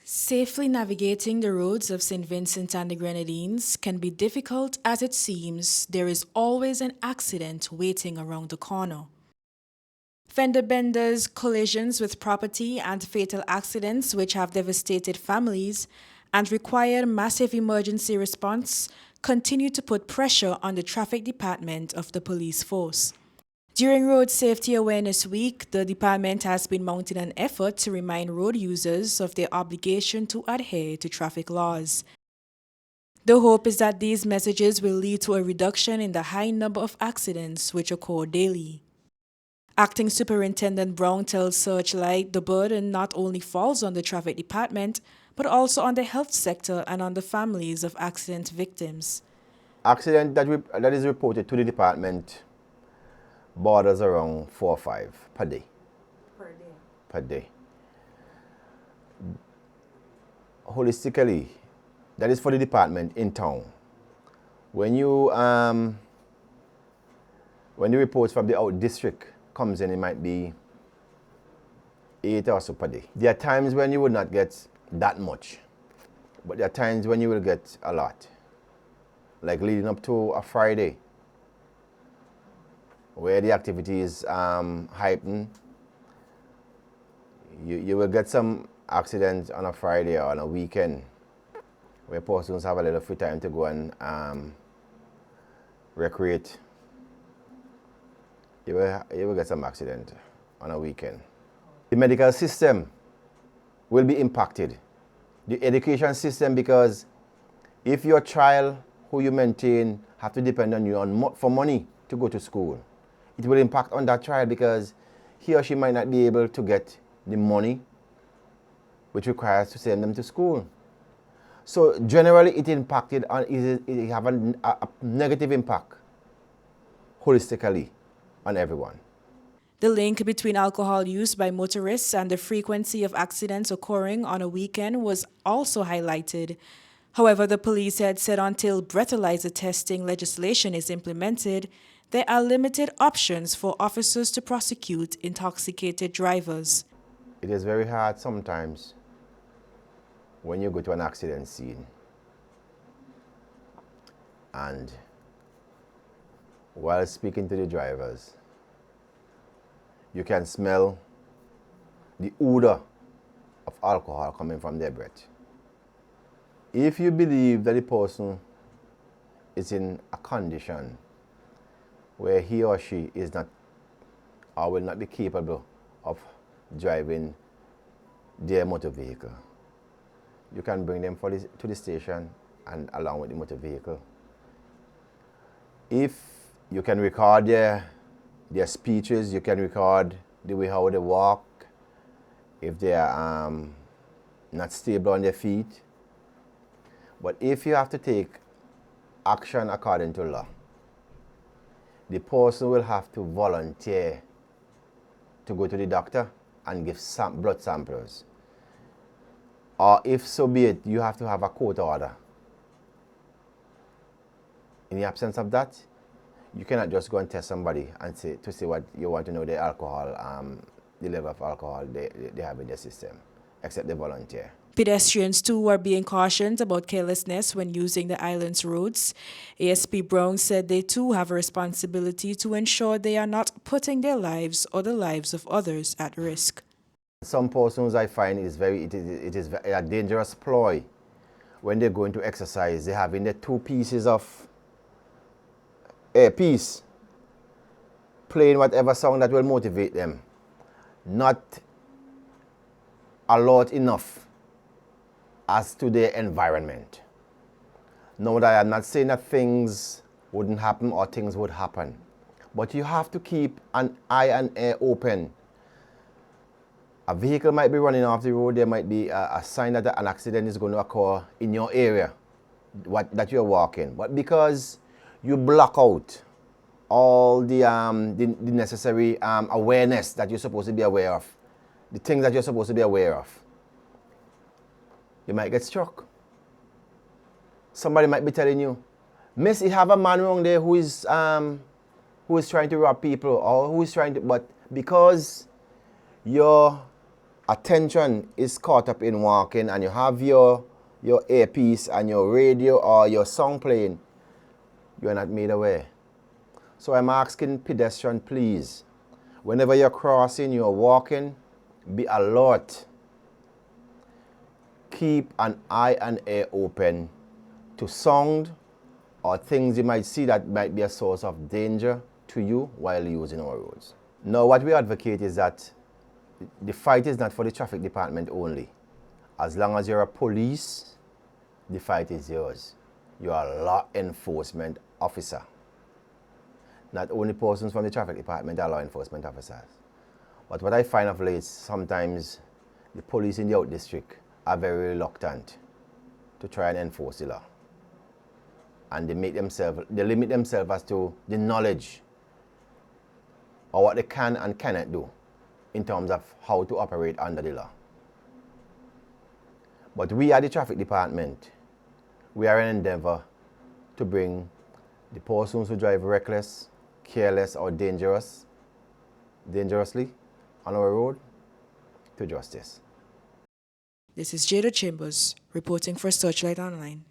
Safely navigating the roads of St. Vincent and the Grenadines can be difficult as it seems there is always an accident waiting around the corner. Fender benders, collisions with property, and fatal accidents which have devastated families and required massive emergency response continue to put pressure on the traffic department of the police force. During Road Safety Awareness Week, the department has been mounting an effort to remind road users of their obligation to adhere to traffic laws. The hope is that these messages will lead to a reduction in the high number of accidents which occur daily. Acting Superintendent Brown tells Searchlight the burden not only falls on the traffic department, but also on the health sector and on the families of accident victims. Accident that is reported to the department borders around 4 or 5 per day. Per day. Holistically, that is for the department in town. When the reports from the out district comes in, it might be 8 or so per day. There are times when you will not get that much, but there are times when you will get a lot. Like leading up to a Friday, where the activity is heightened, you will get some accidents on a Friday or on a weekend, where persons have a little free time to go and recreate. You will get some accident on a weekend. The medical system will be impacted. The education system, because if your child who you maintain have to depend on you for money to go to school, it will impact on that child because he or she might not be able to get the money which requires to send them to school. So generally it impacted on, it have a negative impact holistically on everyone. The link between alcohol use by motorists and the frequency of accidents occurring on a weekend was also highlighted. However, the police had said until breathalyzer testing legislation is implemented, there are limited options for officers to prosecute intoxicated drivers. It is very hard sometimes when you go to an accident scene and while speaking to the drivers, you can smell the odor of alcohol coming from their breath. If you believe that the person is in a condition where he or she is not or will not be capable of driving their motor vehicle, you can bring them to the station and along with the motor vehicle. If you can record their speeches, you can record the way how they walk, if they are not stable on their feet. But if you have to take action according to law, the person will have to volunteer to go to the doctor and give blood samples. Or if so be it, you have to have a court order. In the absence of that, you cannot just go and test somebody and say what you want to know, the alcohol, the level of alcohol they have in their system, except the volunteer. Pedestrians too are being cautioned about carelessness when using the island's roads. ASP Brown said they too have a responsibility to ensure they are not putting their lives or the lives of others at risk. Some persons I find it is a dangerous ploy when they go into exercise. They have in the 2 pieces of earpiece playing whatever song that will motivate them, not alert enough as to their environment. Now that I am not saying that things wouldn't happen or things would happen, but you have to keep an eye and ear open. A vehicle might be running off the road, there might be a sign that an accident is going to occur in your area that you're walking, but because you block out all the necessary awareness that you're supposed to be aware of, the things that you're supposed to be aware of, you might get struck. Somebody might be telling you, "Miss, you have a man wrong there who is trying to rob people," or who is trying to, but because your attention is caught up in walking and you have your earpiece and your radio or your song playing, you are not made aware. So I'm asking pedestrian, please, whenever you're crossing, you're walking, be alert. Keep an eye and ear open to sound or things you might see that might be a source of danger to you while using our roads. Now, what we advocate is that the fight is not for the traffic department only. As long as you're a police, the fight is yours. You're a law enforcement officer. Not only persons from the traffic department are law enforcement officers. But what I find of late, sometimes the police in the out district are very reluctant to try and enforce the law. And they limit themselves as to the knowledge or what they can and cannot do in terms of how to operate under the law. But we at the traffic department, we are in endeavor to bring the persons who drive reckless, careless or dangerously on our road to justice. This is Jada Chambers reporting for Searchlight Online.